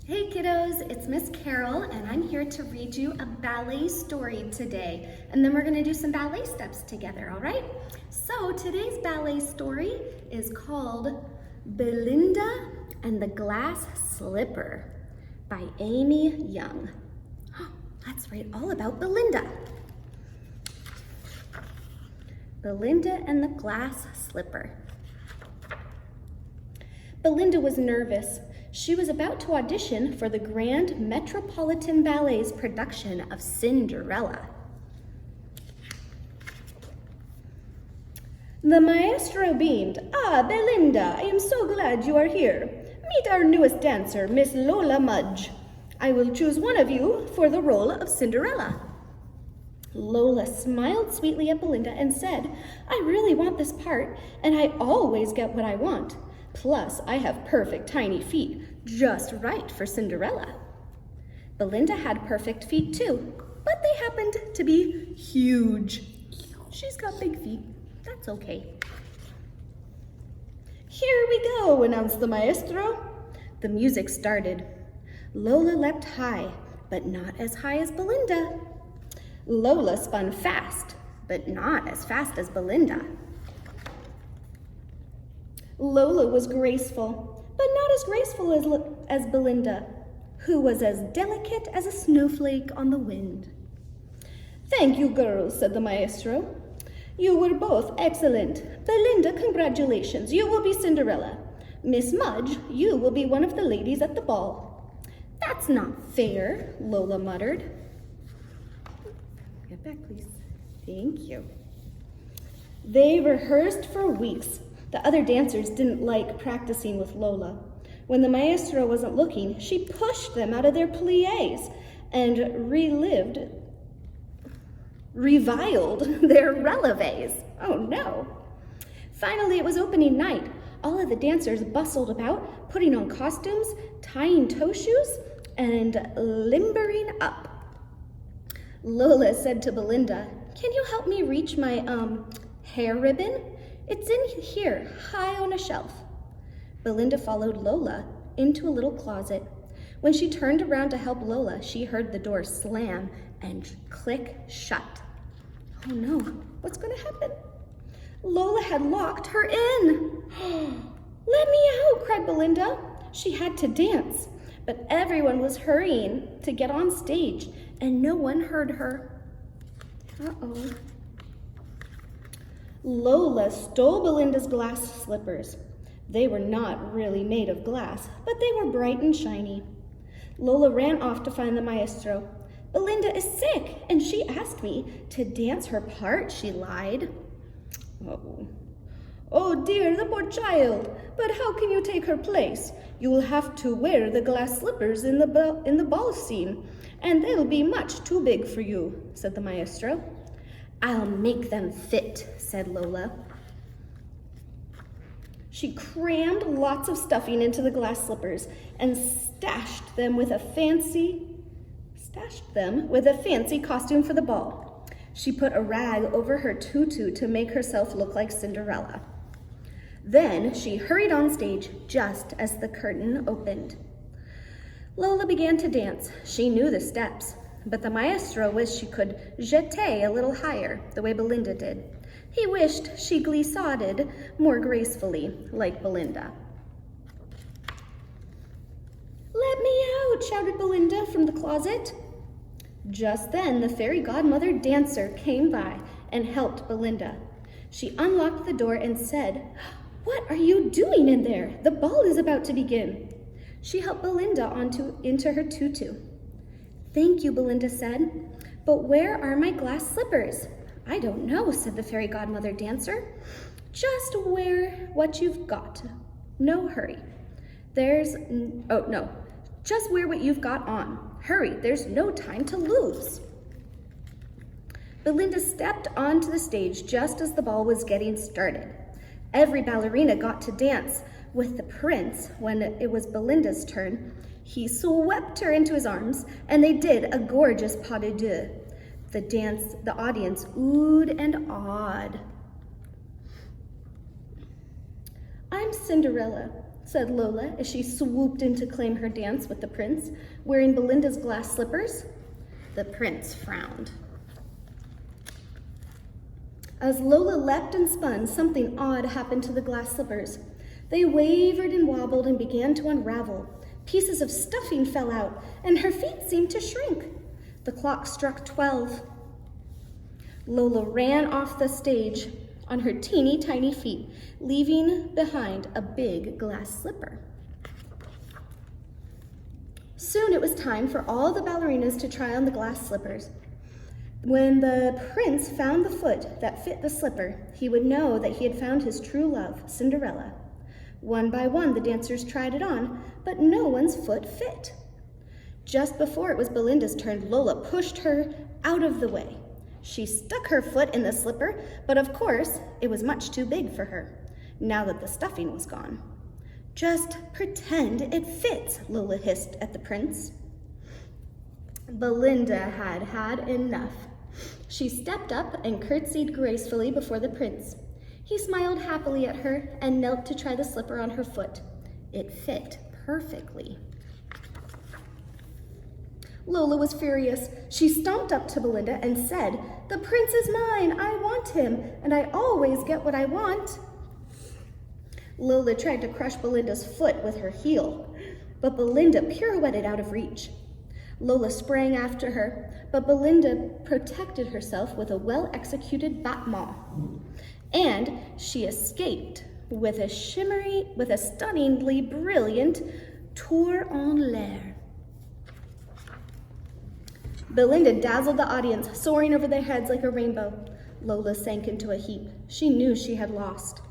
Hey kiddos, it's Miss Carol and I'm here to read you a ballet story today. And then we're gonna do some ballet steps together, all right? So today's ballet story is called Belinda and the Glass Slipper by Amy Young. Let's read all about Belinda. Belinda and the Glass Slipper. Belinda was nervous. She was about to audition for the Grand Metropolitan Ballet's production of Cinderella. The maestro beamed. "Ah, Belinda, I am so glad you are here. Meet our newest dancer, Miss Lola Mudge. I will choose one of you for the role of Cinderella." Lola smiled sweetly at Belinda and said, "I really want this part, and I always get what I want. Plus, I have perfect tiny feet, just right for Cinderella." Belinda had perfect feet too, but they happened to be huge. She's got big feet. That's okay. "Here we go," announced the maestro. The music started. Lola leapt high, but not as high as Belinda. Lola spun fast, but not as fast as Belinda. Lola was graceful, but not as graceful as Belinda, who was as delicate as a snowflake on the wind. "Thank you, girls," said the maestro. "You were both excellent. Belinda, congratulations. You will be Cinderella. Miss Mudge, you will be one of the ladies at the ball." "That's not fair," Lola muttered. Get back, please. Thank you. They rehearsed for weeks. The other dancers didn't like practicing with Lola. When the maestro wasn't looking, she pushed them out of their pliés and reviled their releves. Oh no. Finally, it was opening night. All of the dancers bustled about, putting on costumes, tying toe shoes, and limbering up. Lola said to Belinda, "Can you help me reach my hair ribbon? It's in here, high on a shelf." Belinda followed Lola into a little closet. When she turned around to help Lola, she heard the door slam and click shut. Oh no, what's going to happen? Lola had locked her in. "Let me out," cried Belinda. She had to dance, but everyone was hurrying to get on stage and no one heard her. Uh-oh. Lola stole Belinda's glass slippers. They were not really made of glass, but they were bright and shiny. Lola ran off to find the maestro. "Belinda is sick, and she asked me to dance her part," she lied. Uh-oh. "Oh dear, the poor child. But how can you take her place? You will have to wear the glass slippers in the ball scene, and they'll be much too big for you," said the maestro. "I'll make them fit," said Lola. She crammed lots of stuffing into the glass slippers and stashed them with a fancy costume for the ball. She put a rag over her tutu to make herself look like Cinderella. Then she hurried on stage just as the curtain opened. Lola began to dance. She knew the steps, but the maestro wished she could jeter a little higher, the way Belinda did. He wished she glissaded more gracefully, like Belinda. "Let me out," shouted Belinda from the closet. Just then, the fairy godmother dancer came by and helped Belinda. She unlocked the door and said, "What are you doing in there? The ball is about to begin." She helped Belinda into her tutu. "Thank you," Belinda said, "but where are my glass slippers?" "I don't know," said the fairy godmother dancer. "Just wear what you've got. No hurry. Just wear what you've got on. Hurry, there's no time to lose." Belinda stepped onto the stage just as the ball was getting started. Every ballerina got to dance with the prince. When it was Belinda's turn, he swept her into his arms, and they did a gorgeous pas de deux. The audience oohed and awed. "I'm Cinderella," said Lola as she swooped in to claim her dance with the prince, wearing Belinda's glass slippers. The prince frowned. As Lola leapt and spun, something odd happened to the glass slippers. They wavered and wobbled and began to unravel. Pieces of stuffing fell out, and her feet seemed to shrink. The clock struck 12. Lola ran off the stage on her teeny tiny feet, leaving behind a big glass slipper. Soon it was time for all the ballerinas to try on the glass slippers. When the prince found the foot that fit the slipper, he would know that he had found his true love, Cinderella. One by one, the dancers tried it on, but no one's foot fit. Just before it was Belinda's turn, Lola pushed her out of the way. She stuck her foot in the slipper, but of course, it was much too big for her, now that the stuffing was gone. Just pretend it fits, Lola hissed at the prince. Belinda had had enough. She stepped up and curtsied gracefully before the prince. He smiled happily at her and knelt to try the slipper on her foot. It fit perfectly. Lola was furious. She stomped up to Belinda and said, "The prince is mine. I want him, and I always get what I want." Lola tried to crush Belinda's foot with her heel, but Belinda pirouetted out of reach. Lola sprang after her, but Belinda protected herself with a well-executed battement. And she escaped with a stunningly brilliant tour en l'air. Belinda dazzled the audience, soaring over their heads like a rainbow. Lola sank into a heap. She knew she had lost.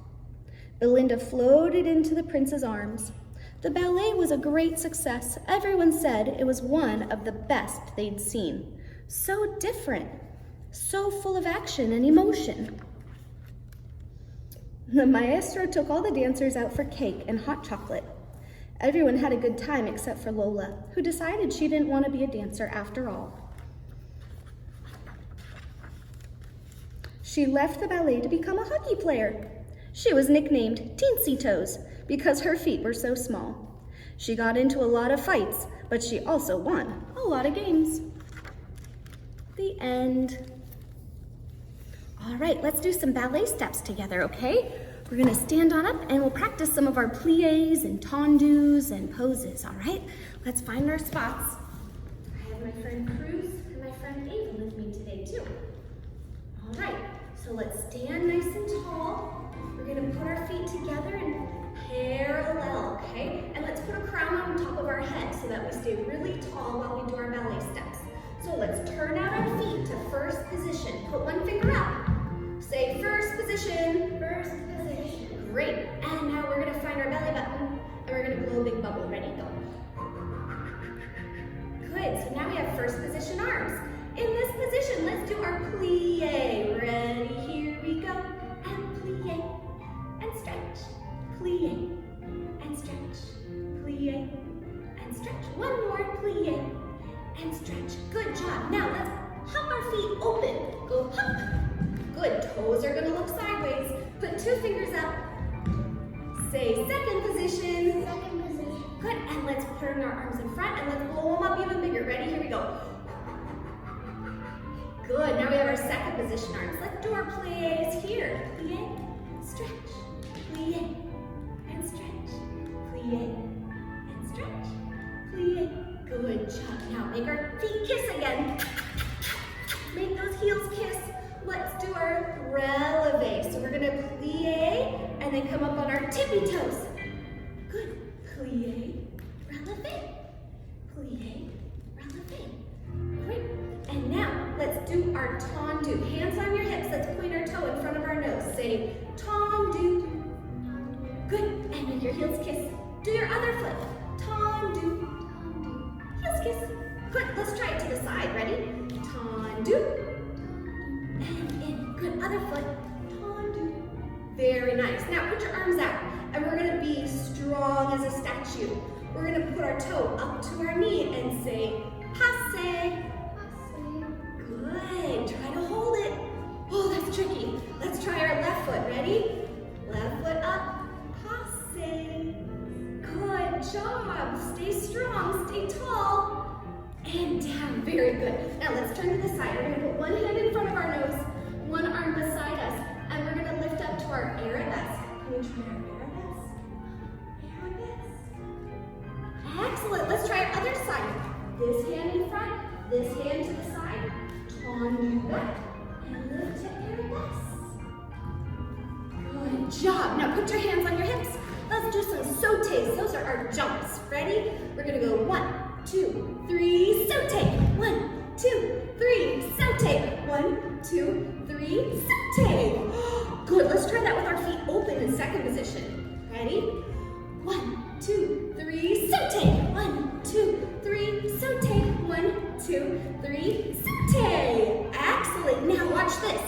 Belinda floated into the prince's arms. The ballet was a great success. Everyone said it was one of the best they'd seen. So different, so full of action and emotion. The maestro took all the dancers out for cake and hot chocolate. Everyone had a good time except for Lola, who decided she didn't want to be a dancer after all. She left the ballet to become a hockey player. She was nicknamed Teensy Toes because her feet were so small. She got into a lot of fights, but she also won a lot of games. The end. All right, let's do some ballet steps together, okay? We're gonna stand on up and we'll practice some of our pliés and tendus and poses, all right? Let's find our spots. I have my friend Cruz and my friend Ava with me today too. All right, so let's stand nice and tall. We're gonna put our feet together and parallel, okay? And let's put a crown on top of our head so that we stay really tall while we do our ballet steps. So let's turn out our feet to first position. Put one finger up. Say first position. First position. Great. And now we're gonna find our belly button and we're gonna blow a big bubble. Ready, go. Good, so now we have first position arms. In this position, let's do our plie. Ready, here we go. And plie, and stretch. Plie, and stretch. Plie, and stretch. One more, plie, and stretch. Good job. Now let's hop our feet open. Go hop. Good, toes are gonna look sideways. Put two fingers up. Say second position. Second position. Good, and let's turn our arms in front and let's blow them up even bigger. Ready, here we go. Good, now we have our second position arms. Let's do our pliés here. Plie, stretch, plie, and stretch, plie, and stretch, plie. Good job. Now make our feet kiss again. Make those heels kiss. Let's do our releve. So we're gonna plie and then come up on our tippy toes. Good. Plie, releve, plie, releve. Great. And now let's do our tendu. Hands on your hips. Let's point our toe in front of our nose. Say tendu. Good. And make your heels kiss. Do your other foot. Tendu. Heels kiss. Good. Let's try it to the side. Ready? Tendu. And in. Good. Other foot. Tendu. Very nice. Now put your arms out. And we're going to be strong as a statue. We're going to put our toe up to our knee and say passe. Good. Try to hold it. Oh, that's tricky. Let's try our left foot. Ready? Left foot up. Passe. job. Stay strong, stay tall, and down. Very good. Now let's turn to the side. We're gonna put one hand in front of our nose, one arm beside us, and we're gonna lift up to our arabesque. Can we try our arabesque? Arabesque. Excellent. Let's try our other side. This hand in front, this hand to the side. On back, and lift to arabesque. Good job. Now put your hands on your hips. Let's do some sautés. Those are our jumps. Ready? We're gonna go 1, 2, 3, sauté. 1, 2, 3, sauté. 1, 2, 3, sauté. Good. Let's try that with our feet open in second position. Ready? 1, 2, 3, sauté. 1, 2, 3, sauté. 1, 2, 3, sauté. Excellent. Now watch this.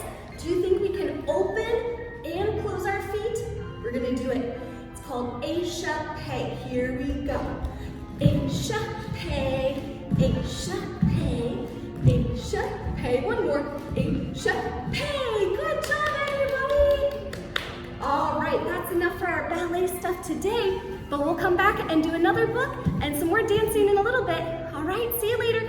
Do you think we can open and close our feet? We're gonna do it. It's called échappé. Here we go. Échappé, échappé, échappé. One more. Échappé. Good job, everybody. All right, that's enough for our ballet stuff today, but we'll come back and do another book and some more dancing in a little bit. All right, see you later.